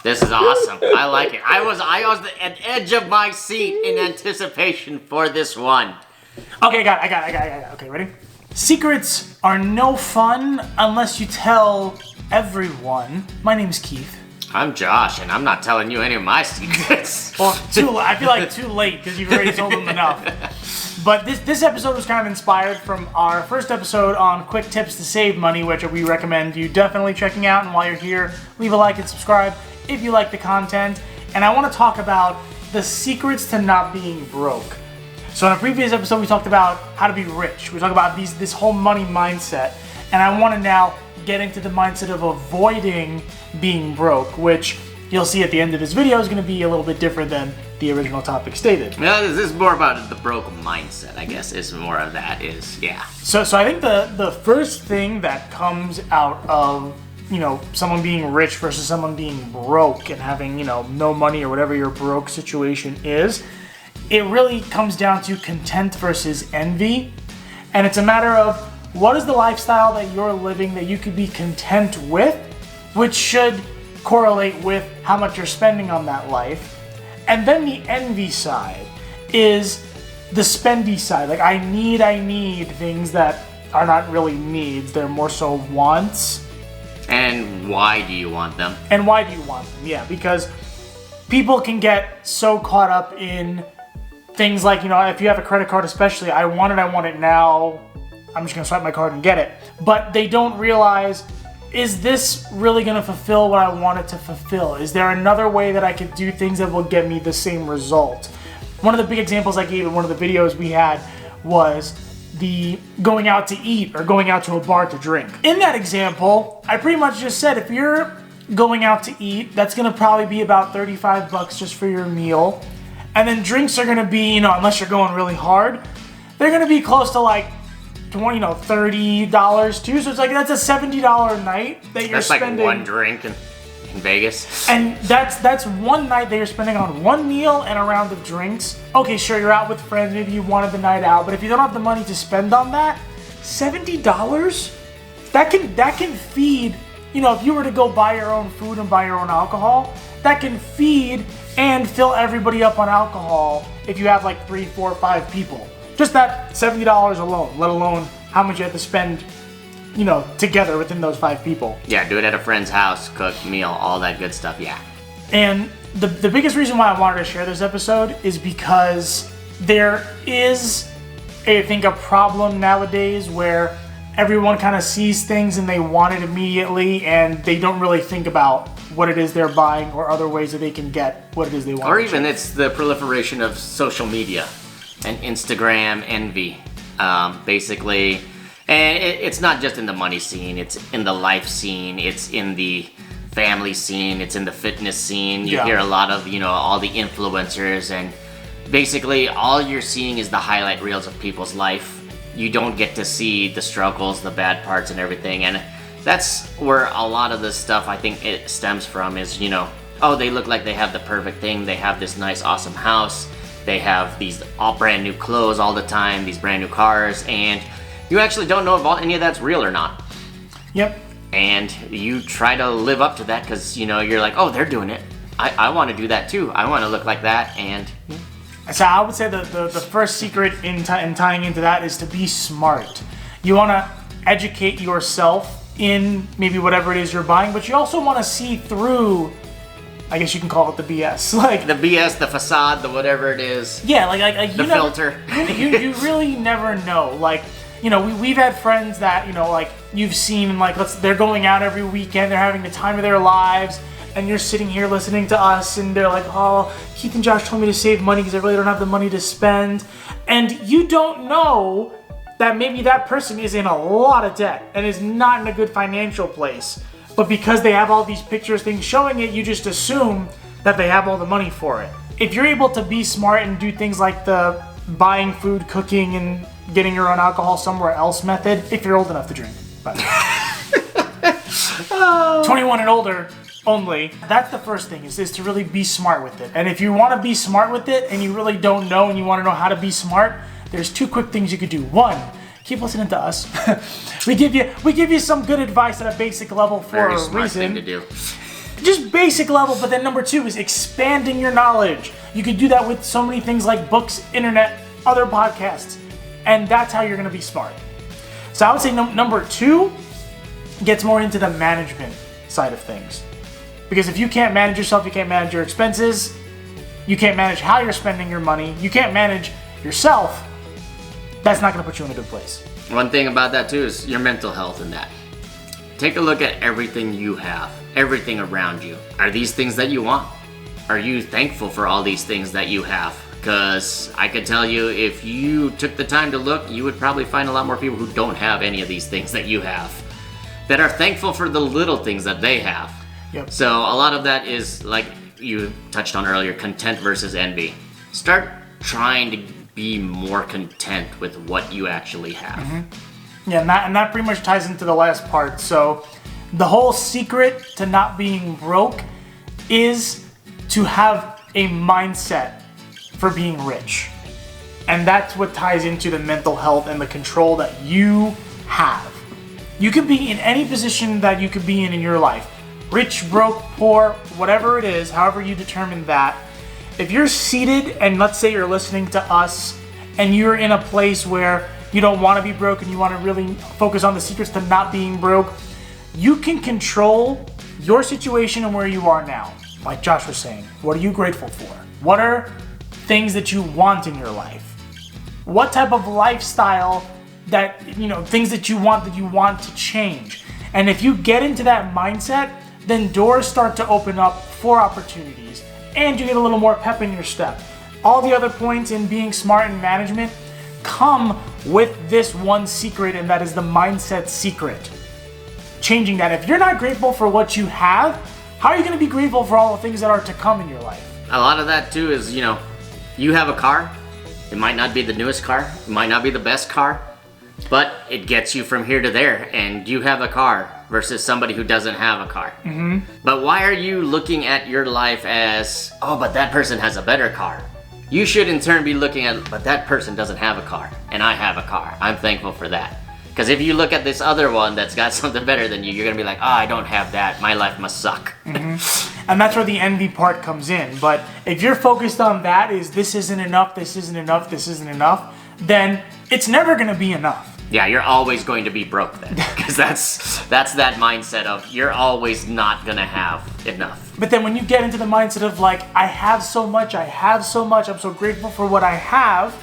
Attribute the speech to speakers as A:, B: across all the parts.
A: This is awesome. I like it. I was at the edge of my seat in anticipation for this one.
B: Okay, got it. Okay, ready? Secrets are no fun unless you tell everyone. My name's Keith.
A: I'm Josh, and I'm not telling you any of my secrets.
B: Well, I feel like too late because you've already told them enough. But this episode was kind of inspired from our first episode on quick tips to save money, which we recommend you definitely checking out. And while you're here, leave a like and subscribe if you like the content. And I want to talk about the secrets to not being broke. So in a previous episode, we talked about how to be rich. We talked about this whole money mindset. And I want to now get into the mindset of avoiding being broke, which you'll see at the end of this video is going to be a little bit different than the original topic stated.
A: Well, this is more about the broke mindset, I guess, is more of that yeah.
B: So I think the first thing that comes out of, someone being rich versus someone being broke and having, no money or whatever your broke situation is, it really comes down to content versus envy. And it's a matter of what is the lifestyle that you're living that you could be content with, which should correlate with how much you're spending on that life. And then the envy side is the spendy side. Like, I need things that are not really needs. They're more so wants.
A: And why do you want them?
B: Yeah, because people can get so caught up in things like, if you have a credit card especially, I want it now, I'm just going to swipe my card and get it. But they don't realize, is this really going to fulfill what I want it to fulfill? Is there another way that I could do things that will get me the same result? One of the big examples I gave in one of the videos we had was the going out to eat or going out to a bar to drink. In that example, I pretty much just said if you're going out to eat, that's going to probably be about $35 just for your meal. And then drinks are going to be, unless you're going really hard, they're going to be close to like $30 too. So it's like that's a $70 night that you're spending.
A: That's like one drink in Vegas.
B: And that's one night that you're spending on one meal and a round of drinks. Okay, sure, you're out with friends, maybe you wanted the night out, but if you don't have the money to spend on that, $70, that can feed, if you were to go buy your own food and buy your own alcohol, that can feed and fill everybody up on alcohol if you have like 3, 4, 5 people. Just that $70 alone, let alone how much you have to spend, together within those 5 people.
A: Yeah, do it at a friend's house, cook, meal, all that good stuff, yeah.
B: And the biggest reason why I wanted to share this episode is because there is, I think, a problem nowadays where everyone kind of sees things and they want it immediately and they don't really think about what it is they're buying or other ways that they can get what it is they want.
A: Or even it's the proliferation of social media and Instagram envy, basically. And it's not just in the money scene, it's in the life scene, it's in the family scene, it's in the fitness scene. You hear a lot of, all the influencers, and basically all you're seeing is the highlight reels of people's life. You don't get to see the struggles, the bad parts and everything. And that's where a lot of this stuff, I think, it stems from is, oh, they look like they have the perfect thing. They have this nice, awesome house. They have these all brand new clothes all the time, these brand new cars, and you actually don't know if any of that's real or not.
B: Yep.
A: And you try to live up to that because, you're like, oh, they're doing it. I want to do that too. I want to look like that. And
B: so I would say the first secret in tying into that is to be smart. You want to educate yourself in maybe whatever it is you're buying, but you also want to see through, I guess you can call it the BS. Like
A: the BS, the facade, the whatever it is.
B: Yeah, like
A: the filter.
B: You really never know. Like, we've had friends that, like you've seen, like they're going out every weekend, they're having the time of their lives, and you're sitting here listening to us, and they're like, oh, Keith and Josh told me to save money because I really don't have the money to spend. And you don't know that maybe that person is in a lot of debt and is not in a good financial place. But because they have all these pictures, things showing it, you just assume that they have all the money for it. If you're able to be smart and do things like the buying food, cooking, and getting your own alcohol somewhere else method, if you're old enough to drink, by the way. 21 and older only. That's the first thing, is to really be smart with it. And if you want to be smart with it and you really don't know and you want to know how to be smart, there's 2 quick things you could do. 1, keep listening to us. we give you some good advice at a basic level for
A: Very
B: a
A: smart
B: reason.
A: thing to do.
B: just basic level. But then number 2 is expanding your knowledge. You could do that with so many things like books, internet, other podcasts, and that's how you're going to be smart. So I would say number 2 gets more into the management side of things. Because if you can't manage yourself, you can't manage your expenses, you can't manage how you're spending your money, you can't manage yourself, that's not going to put you in a good place.
A: One thing about that too is your mental health in that. Take a look at everything you have, everything around you. Are these things that you want? Are you thankful for all these things that you have? Because I could tell you, if you took the time to look, you would probably find a lot more people who don't have any of these things that you have, that are thankful for the little things that they have.
B: Yep.
A: So a lot of that is, like you touched on earlier, content versus envy. Start trying to be more content with what you actually have.
B: Mm-hmm. Yeah, and that pretty much ties into the last part. So the whole secret to not being broke is to have a mindset for being rich. And that's what ties into the mental health and the control that you have. You could be in any position that you could be in your life. Rich, broke, poor, whatever it is, however you determine that. If you're seated and let's say you're listening to us and you're in a place where you don't want to be broke and you want to really focus on the secrets to not being broke, you can control your situation and where you are now. Like Josh was saying, what are you grateful for? What are things that you want in your life? What type of lifestyle that, things that you want to change? And if you get into that mindset, then doors start to open up for opportunities and you get a little more pep in your step. All the other points in being smart in management come with this one secret, and that is the mindset secret. Changing that. If you're not grateful for what you have, how are you going to be grateful for all the things that are to come in your life?
A: A lot of that too is, you have a car. It might not be the newest car. It might not be the best car, but it gets you from here to there, and you have a car versus somebody who doesn't have a car.
B: Mm-hmm.
A: But why are you looking at your life as, oh, but that person has a better car? You should in turn be looking at, but that person doesn't have a car, and I have a car. I'm thankful for that. Because if you look at this other one that's got something better than you, you're going to be like, oh, I don't have that. My life must suck.
B: Mm-hmm. And that's where the envy part comes in. But if you're focused on that, is this isn't enough, this isn't enough, this isn't enough, then it's never going to be enough.
A: Yeah, you're always going to be broke then. Because that's that mindset of you're always not going to have enough.
B: But then when you get into the mindset of like, I have so much, I'm so grateful for what I have,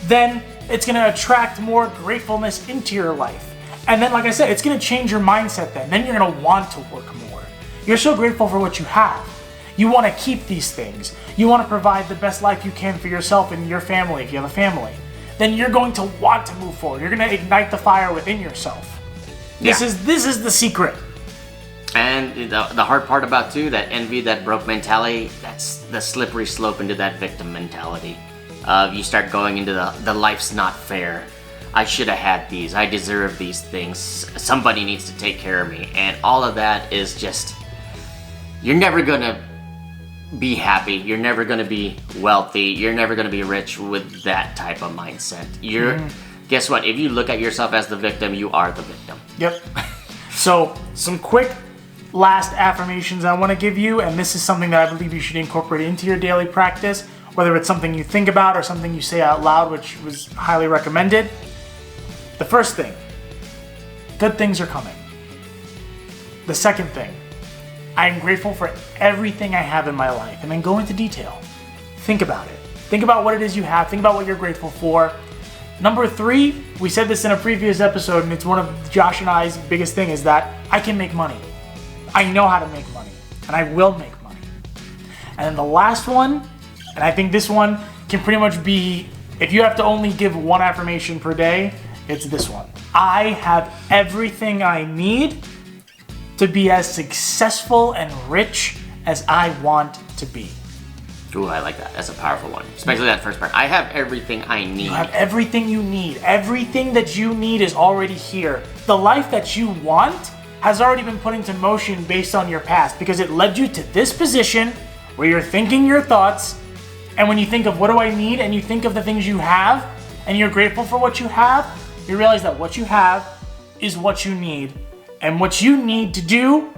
B: then it's going to attract more gratefulness into your life. And then, like I said, it's going to change your mindset then. Then you're going to want to work more. You're so grateful for what you have. You want to keep these things. You want to provide the best life you can for yourself and your family if you have a family. Then you're going to want to move forward. You're going to ignite the fire within yourself. This is the secret.
A: And the hard part about too, that envy, that broke mentality, that's the slippery slope into that victim mentality. You start going into the life's not fair. I should have had these. I deserve these things. Somebody needs to take care of me. And all of that is just, you're never going to be happy. You're never going to be wealthy. You're never going to be rich with that type of mindset. Guess what? If you look at yourself as the victim, you are the victim.
B: Yep. So some quick last affirmations I want to give you, and this is something that I believe you should incorporate into your daily practice, whether it's something you think about or something you say out loud, which was highly recommended. The first thing, good things are coming. The second thing, I am grateful for everything I have in my life. And then go into detail. Think about it. Think about what it is you have. Think about what you're grateful for. Number 3, we said this in a previous episode, and it's one of Josh and I's biggest thing, is that I can make money. I know how to make money, and I will make money. And then the last one, and I think this one can pretty much be, if you have to only give one affirmation per day, it's this one. I have everything I need to be as successful and rich as I want to be.
A: Ooh, I like that. That's a powerful one. Especially that first part. I have everything I need.
B: You have everything you need. Everything that you need is already here. The life that you want has already been put into motion based on your past, because it led you to this position where you're thinking your thoughts. And when you think of what do I need, and you think of the things you have, and you're grateful for what you have, you realize that what you have is what you need. And what you need to do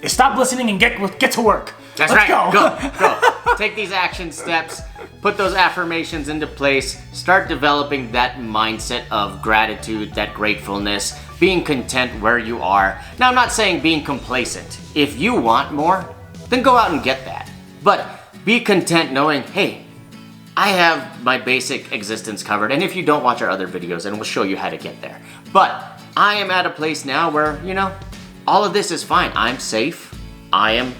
B: is stop listening and get to work.
A: That's
B: Let's
A: right.
B: Go.
A: Go. Take these action steps. Put those affirmations into place. Start developing that mindset of gratitude, that gratefulness, being content where you are. Now, I'm not saying being complacent. If you want more, then go out and get that. But be content knowing, hey, I have my basic existence covered. And if you don't, watch our other videos and we'll show you how to get there. But I am at a place now where, all of this is fine. I'm safe. I am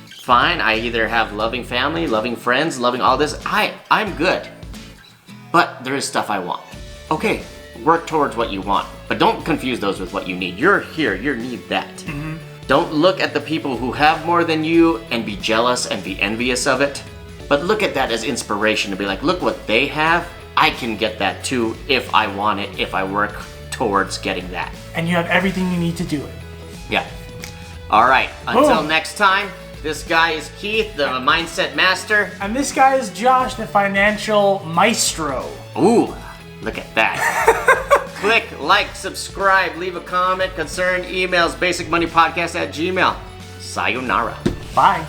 A: fine. I either have loving family, loving friends, loving all this. I'm good. But there is stuff I want. Okay, work towards what you want. But don't confuse those with what you need. You're here, you need that. Mm-hmm. Don't look at the people who have more than you and be jealous and be envious of it. But look at that as inspiration to be like, look what they have. I can get that too if I want it, if I work towards getting that.
B: And you have everything you need to do it.
A: Yeah. All right, until next time. This guy is Keith, the Mindset Master.
B: And this guy is Josh, the Financial Maestro.
A: Ooh, look at that. Click, like, subscribe, leave a comment, concern, emails, basicmoneypodcast@gmail.com. Sayonara.
B: Bye.